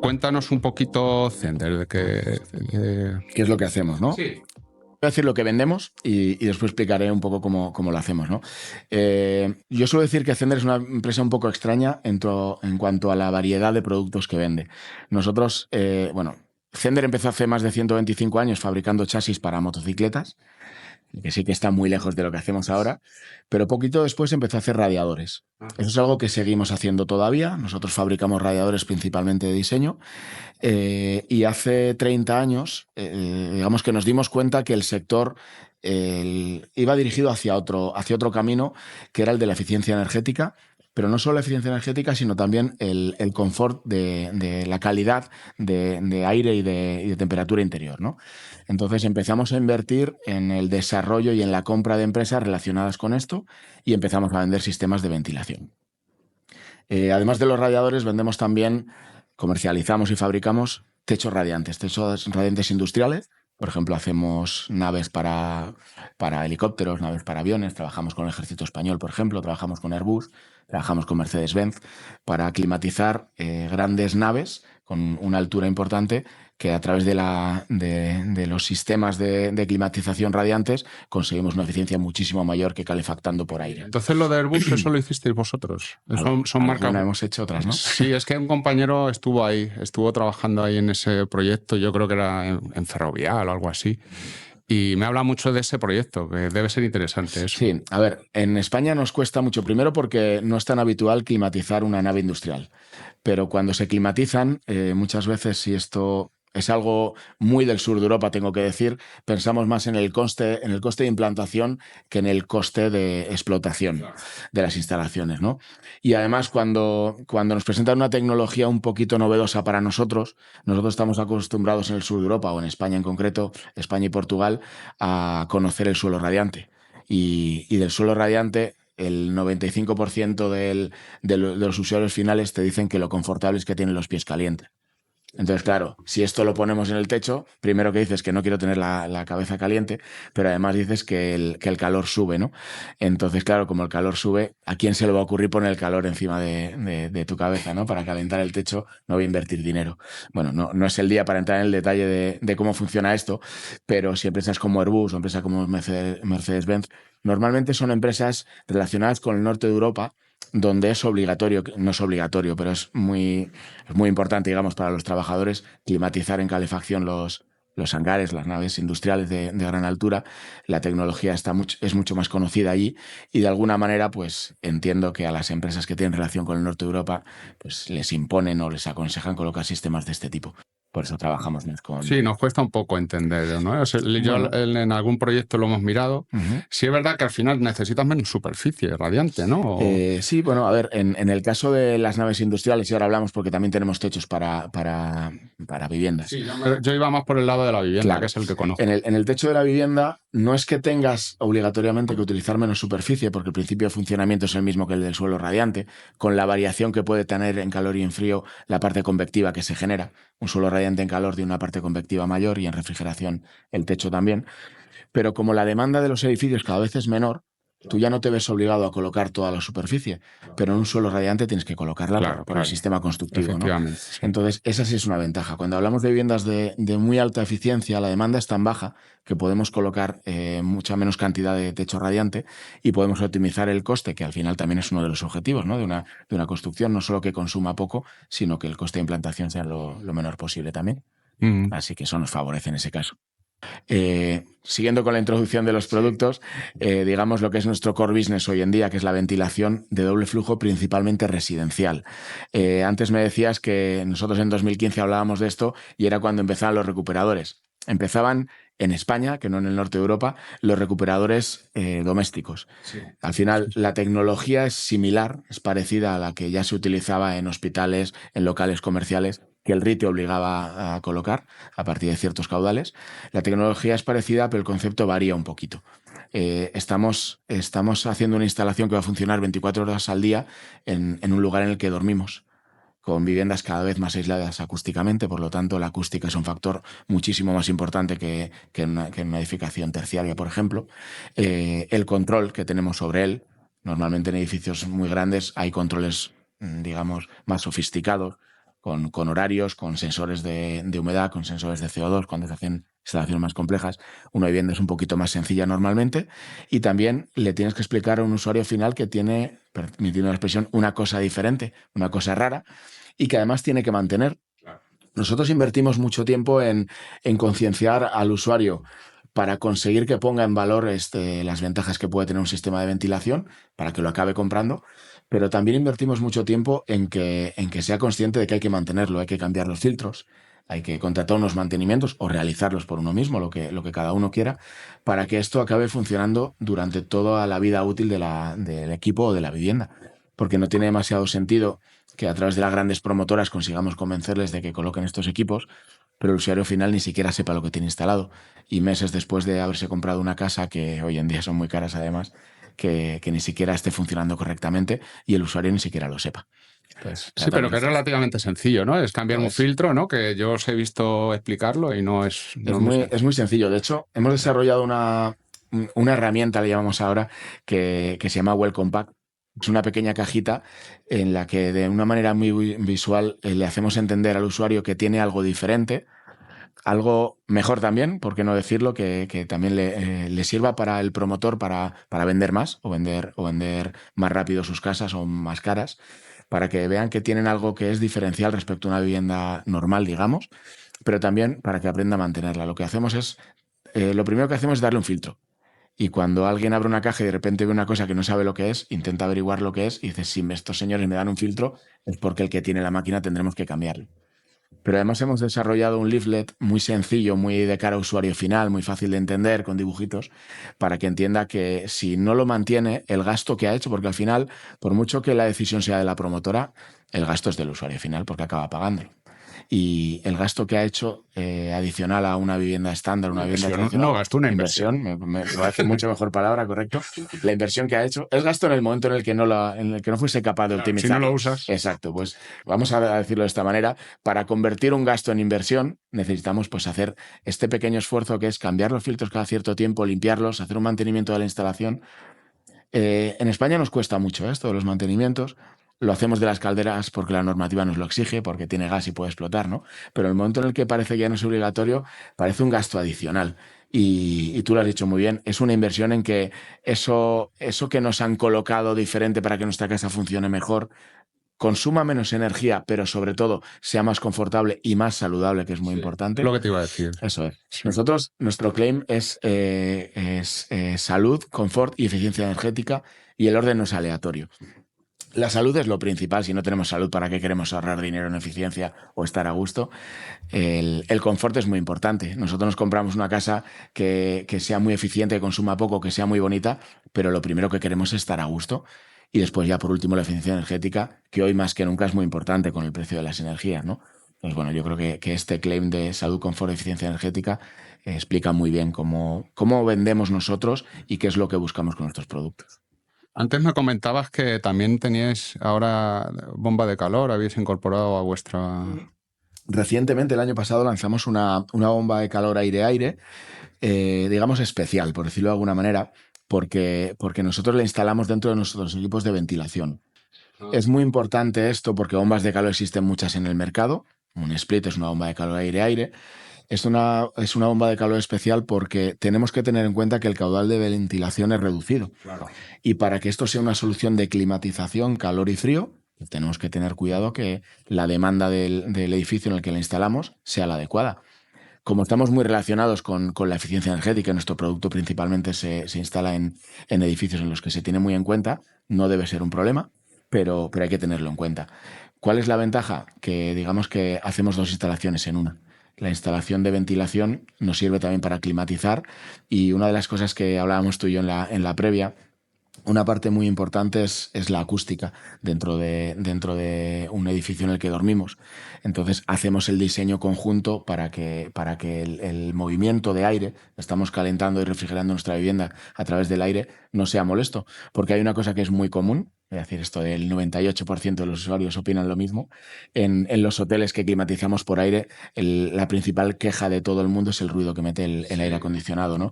cuéntanos un poquito, Zender, de ¿Qué es lo que hacemos, no? Sí. Voy a decir lo que vendemos y después explicaré un poco cómo lo hacemos, ¿no? Yo suelo decir que Zender es una empresa un poco extraña en cuanto a la variedad de productos que vende. Nosotros, Zender empezó hace más de 125 años fabricando chasis para motocicletas, que sí que está muy lejos de lo que hacemos ahora, pero poquito después empezó a hacer radiadores. Eso es algo que seguimos haciendo todavía. Nosotros fabricamos radiadores principalmente de diseño. Y hace 30 años, digamos que nos dimos cuenta que el sector iba dirigido hacia otro camino, que era el de la eficiencia energética, pero no solo la eficiencia energética, sino también el confort de la calidad de aire y de temperatura interior, ¿no? Entonces empezamos a invertir en el desarrollo y en la compra de empresas relacionadas con esto y empezamos a vender sistemas de ventilación. Además de los radiadores, vendemos también, comercializamos y fabricamos techos radiantes industriales. Por ejemplo, hacemos naves para helicópteros, naves para aviones. Trabajamos con el Ejército Español, por ejemplo. Trabajamos con Airbus, trabajamos con Mercedes-Benz para climatizar grandes naves con una altura importante que a través de los sistemas de climatización radiantes conseguimos una eficiencia muchísimo mayor que calefactando por aire. Entonces lo de Airbus, eso lo hicisteis vosotros. Son marcas. Hemos hecho otras, ¿no? Sí, es que un compañero estuvo trabajando ahí en ese proyecto, yo creo que era en Ferrovial o algo así. Y me habla mucho de ese proyecto, que debe ser interesante eso. Sí, a ver, en España nos cuesta mucho, primero porque no es tan habitual climatizar una nave industrial, pero cuando se climatizan, muchas veces, si esto es algo muy del sur de Europa, tengo que decir, pensamos más en el coste de implantación que en el coste de explotación de las instalaciones, ¿no? Y además, cuando nos presentan una tecnología un poquito novedosa para nosotros estamos acostumbrados en el sur de Europa, o en España en concreto, España y Portugal, a conocer el suelo radiante. Y del suelo radiante, el 95% de los usuarios finales te dicen que lo confortable es que tienen los pies calientes. Entonces, claro, si esto lo ponemos en el techo, primero que dices que no quiero tener la cabeza caliente, pero además dices que el calor sube, ¿no? Entonces, claro, como el calor sube, ¿a quién se le va a ocurrir poner el calor encima de tu cabeza, ¿no? Para calentar el techo no voy a invertir dinero. Bueno, no es el día para entrar en el detalle de cómo funciona esto, pero si empresas como Airbus o empresas como Mercedes-Benz, normalmente son empresas relacionadas con el norte de Europa, donde es obligatorio, no es obligatorio, pero es muy importante, digamos, para los trabajadores climatizar en calefacción los hangares, las naves industriales de gran altura. La tecnología es mucho más conocida allí y de alguna manera pues entiendo que a las empresas que tienen relación con el norte de Europa pues les imponen o les aconsejan colocar sistemas de este tipo. Por eso trabajamos más con... Sí, nos cuesta un poco entenderlo, ¿no? O sea, yo en algún proyecto lo hemos mirado. Sí es verdad que al final necesitas menos superficie radiante, ¿no? Sí, bueno, a ver, en el caso de las naves industriales, y ahora hablamos porque también tenemos techos para viviendas. Sí, yo iba más por el lado de la vivienda, Claro. que es el que conozco. En el techo de la vivienda no es que tengas obligatoriamente que utilizar menos superficie, porque el principio de funcionamiento es el mismo que el del suelo radiante, con la variación que puede tener en calor y en frío la parte convectiva que se genera. Un suelo radiante en calor tiene una parte convectiva mayor y en refrigeración el techo también. Pero como la demanda de los edificios cada vez es menor, tú ya no te ves obligado a colocar toda la superficie, pero en un suelo radiante tienes que colocarla por el sistema constructivo, ¿no? Sí. Entonces, esa sí es una ventaja. Cuando hablamos de viviendas de muy alta eficiencia, la demanda es tan baja que podemos colocar mucha menos cantidad de techo radiante y podemos optimizar el coste, que al final también es uno de los objetivos, ¿no? de una construcción, no solo que consuma poco, sino que el coste de implantación sea lo menor posible también. Así que eso nos favorece en ese caso. Siguiendo con la introducción de los productos, digamos lo que es nuestro core business hoy en día, que es la ventilación de doble flujo, principalmente residencial. Antes me decías que nosotros en 2015 hablábamos de esto y era cuando empezaban los recuperadores. Empezaban en España, que no en el norte de Europa, los recuperadores domésticos. Sí. Al final, la tecnología es similar, es parecida a la que ya se utilizaba en hospitales, en locales comerciales, que el RIT te obligaba a colocar a partir de ciertos caudales. La tecnología es parecida, pero el concepto varía un poquito. Estamos haciendo una instalación que va a funcionar 24 horas al día en un lugar en el que dormimos, con viviendas cada vez más aisladas acústicamente, por lo tanto la acústica es un factor muchísimo más importante que en una edificación terciaria, por ejemplo. El control que tenemos sobre él, normalmente en edificios muy grandes hay controles, digamos, más sofisticados, con horarios, con sensores de humedad, con sensores de CO2, cuando se hacen instalaciones más complejas. Una vivienda es un poquito más sencilla normalmente y también le tienes que explicar a un usuario final que tiene, permitiendo la expresión, una cosa diferente, una cosa rara y que además tiene que mantener. Nosotros invertimos mucho tiempo en concienciar al usuario para conseguir que ponga en valor las ventajas que puede tener un sistema de ventilación, para que lo acabe comprando, pero también invertimos mucho tiempo en que sea consciente de que hay que mantenerlo, hay que cambiar los filtros, hay que contratar unos mantenimientos o realizarlos por uno mismo, lo que cada uno quiera, para que esto acabe funcionando durante toda la vida útil del equipo o de la vivienda. Porque no tiene demasiado sentido que a través de las grandes promotoras consigamos convencerles de que coloquen estos equipos, pero el usuario final ni siquiera sepa lo que tiene instalado. Y meses después de haberse comprado una casa, que hoy en día son muy caras además, que ni siquiera esté funcionando correctamente y el usuario ni siquiera lo sepa. Entonces, Sí, pero que es relativamente sencillo, ¿no? Es cambiar un filtro, ¿no? Que yo os he visto explicarlo y no es es muy sencillo. De hecho, hemos desarrollado una herramienta, le llamamos ahora, que se llama Welcome Pack. Es una pequeña cajita en la que de una manera muy visual le hacemos entender al usuario que tiene algo diferente, algo mejor también, por qué no decirlo, que también le sirva para el promotor para vender más o vender más rápido sus casas o más caras, para que vean que tienen algo que es diferencial respecto a una vivienda normal, digamos, pero también para que aprenda a mantenerla. Lo que hacemos es, lo primero que hacemos es darle un filtro. Y cuando alguien abre una caja y de repente ve una cosa que no sabe lo que es, intenta averiguar lo que es y dice, si estos señores me dan un filtro, es porque el que tiene la máquina tendremos que cambiarlo. Pero además hemos desarrollado un leaflet muy sencillo, muy de cara a usuario final, muy fácil de entender, con dibujitos, para que entienda que si no lo mantiene, el gasto que ha hecho, porque al final, por mucho que la decisión sea de la promotora, el gasto es del usuario final porque acaba pagándolo. Y el gasto que ha hecho adicional a una vivienda estándar, una vivienda no, gasto una inversión. Me parece mucho mejor palabra, correcto. La inversión que ha hecho es gasto en el momento en el que no fuese capaz de optimizar. Si no lo usas. Exacto, pues vamos a decirlo de esta manera. Para convertir un gasto en inversión necesitamos pues hacer este pequeño esfuerzo que es cambiar los filtros cada cierto tiempo, limpiarlos, hacer un mantenimiento de la instalación. En España nos cuesta mucho esto de los mantenimientos. Lo hacemos de las calderas porque la normativa nos lo exige, porque tiene gas y puede explotar, ¿no? Pero en el momento en el que parece que ya no es obligatorio, parece un gasto adicional. Y tú lo has dicho muy bien, es una inversión en que eso que nos han colocado diferente para que nuestra casa funcione mejor, consuma menos energía, pero sobre todo sea más confortable y más saludable, que es muy importante. Es lo que te iba a decir. Eso es. Sí. Nosotros, nuestro claim es salud, confort y eficiencia energética, y el orden no es aleatorio. La salud es lo principal. Si no tenemos salud, ¿para qué queremos ahorrar dinero en eficiencia o estar a gusto? El confort es muy importante. Nosotros nos compramos una casa que sea muy eficiente, que consuma poco, que sea muy bonita, pero lo primero que queremos es estar a gusto. Y después ya por último la eficiencia energética, que hoy más que nunca es muy importante con el precio de las energías, ¿no? Pues bueno, yo creo que este claim de salud, confort y eficiencia energética explica muy bien cómo vendemos nosotros y qué es lo que buscamos con nuestros productos. Antes me comentabas que también teníais ahora bomba de calor, habéis incorporado a vuestra... Recientemente, el año pasado, lanzamos una bomba de calor aire-aire, digamos especial, por decirlo de alguna manera, porque nosotros la instalamos dentro de nuestros equipos de ventilación. Es muy importante esto porque bombas de calor existen muchas en el mercado. Un split es una bomba de calor aire-aire. Es una bomba de calor especial porque tenemos que tener en cuenta que el caudal de ventilación es reducido. Claro. Y para que esto sea una solución de climatización, calor y frío, tenemos que tener cuidado que la demanda del edificio en el que la instalamos sea la adecuada. Como estamos muy relacionados con la eficiencia energética, nuestro producto principalmente se instala en edificios en los que se tiene muy en cuenta, no debe ser un problema, pero hay que tenerlo en cuenta. ¿Cuál es la ventaja? Que digamos que hacemos dos instalaciones en una. La instalación de ventilación nos sirve también para climatizar y una de las cosas que hablábamos tú y yo en la previa, una parte muy importante es la acústica dentro de un edificio en el que dormimos. Entonces hacemos el diseño conjunto para que el movimiento de aire, estamos calentando y refrigerando nuestra vivienda a través del aire, no sea molesto. Porque hay una cosa que es muy común voy a decir esto, el 98% de los usuarios opinan lo mismo, en los hoteles que climatizamos por aire, la principal queja de todo el mundo es el ruido que mete el aire acondicionado, ¿no?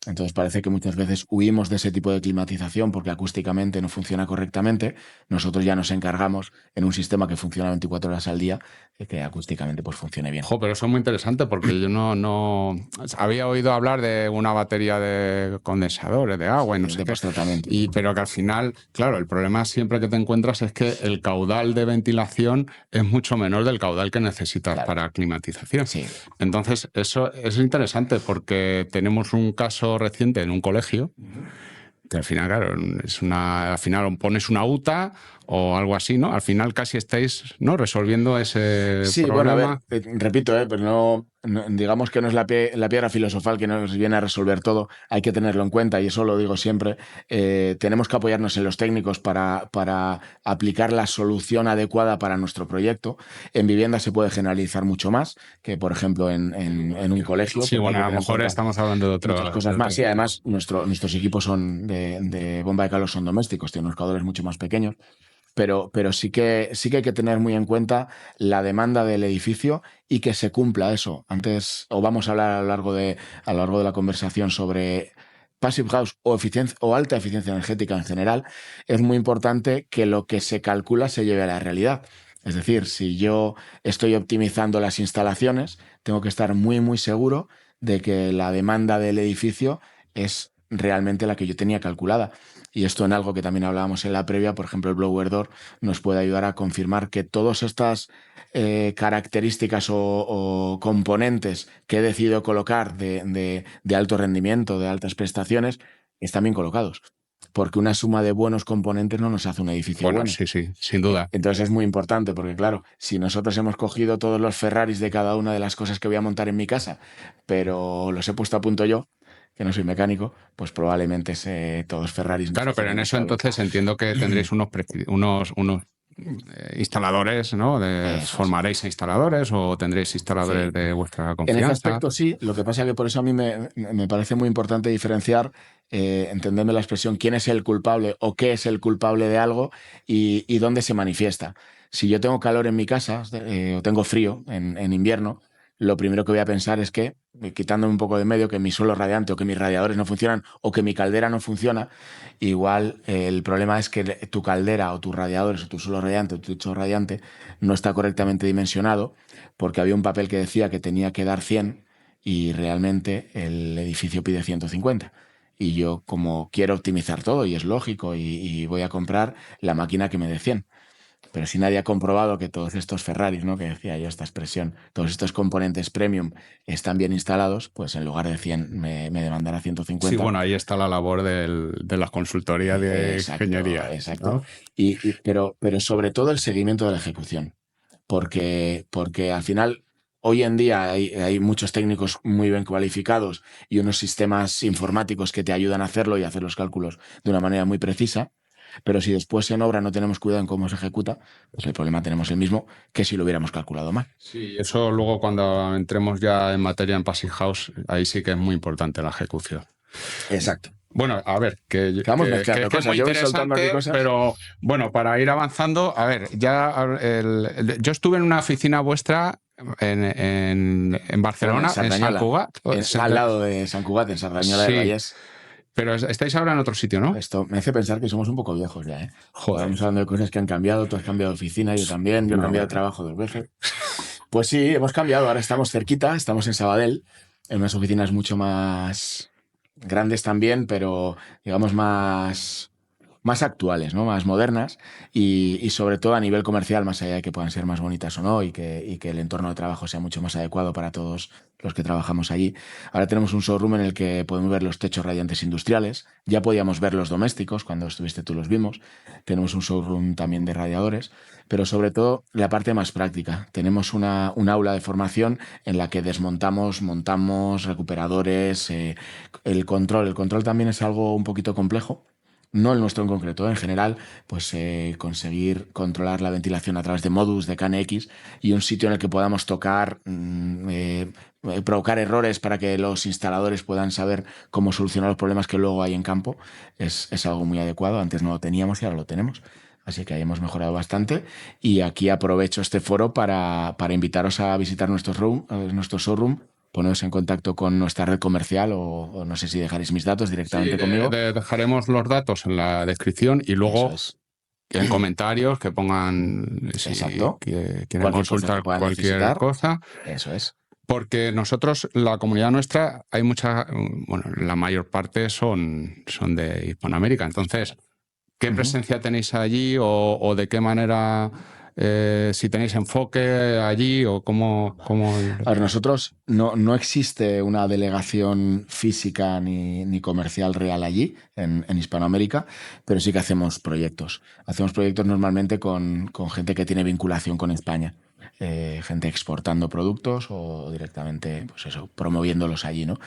Entonces parece que muchas veces huimos de ese tipo de climatización porque acústicamente no funciona correctamente. Nosotros ya nos encargamos en un sistema que funciona 24 horas al día de que acústicamente pues funcione bien. Pero eso es muy interesante porque yo no había oído hablar de una batería de condensadores de agua y no sé De qué. posttratamiento. Pero que al final, claro, el problema siempre que te encuentras es que el caudal de ventilación es mucho menor del caudal que necesitas para climatización. Sí. Entonces, eso es interesante porque tenemos un caso reciente en un colegio que al final, claro, al final pones una UTA o algo así, ¿no? Al final casi estáis, ¿no?, resolviendo ese problema. Bueno, a ver, repito, pero no, digamos que no es la piedra filosofal que nos viene a resolver todo. Hay que tenerlo en cuenta y eso lo digo siempre. Tenemos que apoyarnos en los técnicos para aplicar la solución adecuada para nuestro proyecto. En vivienda se puede generalizar mucho más que, por ejemplo, en un colegio. Sí, bueno, a lo mejor estamos hablando de otras cosas más. Sí, además, nuestros equipos son de bomba de calor, son domésticos, tienen unos caudales mucho más pequeños. Pero sí que hay que tener muy en cuenta la demanda del edificio y que se cumpla eso. Antes, o vamos a hablar a lo largo de la conversación sobre Passive House o alta eficiencia energética en general, es muy importante que lo que se calcula se lleve a la realidad. Es decir, si yo estoy optimizando las instalaciones, tengo que estar muy, muy seguro de que la demanda del edificio es realmente la que yo tenía calculada. Y esto en algo que también hablábamos en la previa, por ejemplo, el blower door nos puede ayudar a confirmar que todas estas características o componentes que he decidido colocar de alto rendimiento, de altas prestaciones, están bien colocados. Porque una suma de buenos componentes no nos hace un edificio bueno. Sí, sin duda. Entonces es muy importante porque, claro, si nosotros hemos cogido todos los Ferraris de cada una de las cosas que voy a montar en mi casa, pero los he puesto a punto yo, que no soy mecánico, pues probablemente todos Ferraris. Claro, pero en eso entonces entiendo que tendréis unos instaladores, ¿no? ¿Formaréis a instaladores o tendréis instaladores de vuestra confianza? En ese aspecto sí, lo que pasa es que por eso a mí me parece muy importante diferenciar, entenderme la expresión, quién es el culpable o qué es el culpable de algo y dónde se manifiesta. Si yo tengo calor en mi casa o tengo frío en invierno, lo primero que voy a pensar es que, quitándome un poco de medio, que mi suelo radiante o que mis radiadores no funcionan o que mi caldera no funciona, igual el problema es que tu caldera o tus radiadores o tu suelo radiante o tu techo radiante no está correctamente dimensionado porque había un papel que decía que tenía que dar 100 y realmente el edificio pide 150. Y yo, como quiero optimizar todo y es lógico y voy a comprar la máquina que me dé 100. Pero si nadie ha comprobado que todos estos Ferraris, ¿no?, que decía yo esta expresión, todos estos componentes premium están bien instalados, pues en lugar de 100 me demandará 150. Sí, bueno, ahí está la labor de las consultorías de ingeniería. Exacto. ¿No? Pero sobre todo el seguimiento de la ejecución. Porque al final, hoy en día hay muchos técnicos muy bien cualificados y unos sistemas informáticos que te ayudan a hacerlo y a hacer los cálculos de una manera muy precisa. Pero si después en obra no tenemos cuidado en cómo se ejecuta, pues el problema tenemos el mismo que si lo hubiéramos calculado mal. Sí, eso luego cuando entremos ya en materia en Passive House, ahí sí que es muy importante la ejecución. Exacto. Bueno, a ver, que es muy interesante, pero bueno, para ir avanzando, a ver, yo estuve en una oficina vuestra en Barcelona, en Sant Cugat. Al lado de Sant Cugat, en Sardañola de Vallès. Pero estáis ahora en otro sitio, ¿no? Esto me hace pensar que somos un poco viejos ya, ¿eh? Joder. Estamos hablando de cosas que han cambiado, tú has cambiado de oficina, yo también, yo he cambiado de trabajo 2 veces. Pues sí, hemos cambiado, ahora estamos cerquita, estamos en Sabadell, en unas oficinas mucho más grandes también, pero digamos más actuales, ¿no?, más modernas y sobre todo a nivel comercial, más allá de que puedan ser más bonitas o no y que el entorno de trabajo sea mucho más adecuado para todos los que trabajamos allí. Ahora tenemos un showroom en el que podemos ver los techos radiantes industriales, ya podíamos ver los domésticos, cuando estuviste tú los vimos, tenemos un showroom también de radiadores, pero sobre todo la parte más práctica. Tenemos un aula de formación en la que desmontamos, montamos recuperadores, el control también es algo un poquito complejo. No el nuestro en concreto, en general, pues conseguir controlar la ventilación a través de modus, de KNX y un sitio en el que podamos tocar provocar errores para que los instaladores puedan saber cómo solucionar los problemas que luego hay en campo, es algo muy adecuado. Antes no lo teníamos y ahora lo tenemos. Así que ahí hemos mejorado bastante. Y aquí aprovecho este foro para invitaros a visitar nuestro showroom. Poneros en contacto con nuestra red comercial o no sé si dejaréis mis datos directamente conmigo. Dejaremos los datos en la descripción y luego en comentarios que pongan si Exacto. quieren consultar cualquier cosa. Eso es. Porque nosotros, la comunidad nuestra, hay mucha, bueno, la mayor parte son de Hispanoamérica. Entonces, ¿qué presencia tenéis allí o de qué manera, si tenéis enfoque allí o cómo? A ver, nosotros no existe una delegación física ni comercial real allí, en Hispanoamérica, pero sí que hacemos proyectos. Hacemos proyectos normalmente con gente que tiene vinculación con España. Gente exportando productos o directamente, pues eso, promoviéndolos allí, ¿no?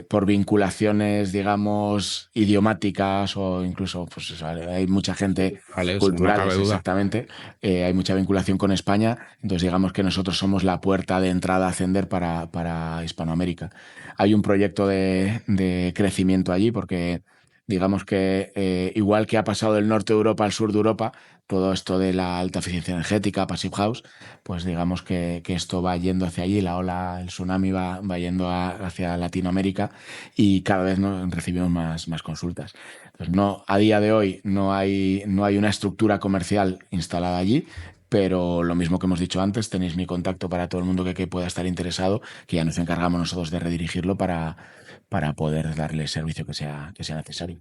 Por vinculaciones, digamos, idiomáticas o incluso, pues eso, hay mucha gente cultural, exactamente. Hay mucha vinculación con España, entonces digamos que nosotros somos la puerta de entrada a Zender para Hispanoamérica. Hay un proyecto de crecimiento allí porque digamos que igual que ha pasado del norte de Europa al sur de Europa, todo esto de la alta eficiencia energética, Passive House, pues digamos que esto va yendo hacia allí, la ola, el tsunami va yendo hacia Latinoamérica y cada vez recibimos más consultas. Entonces, a día de hoy no hay una estructura comercial instalada allí, pero lo mismo que hemos dicho antes, tenéis mi contacto para todo el mundo que pueda estar interesado, que ya nos encargamos nosotros de redirigirlo para poder darle el servicio que sea necesario.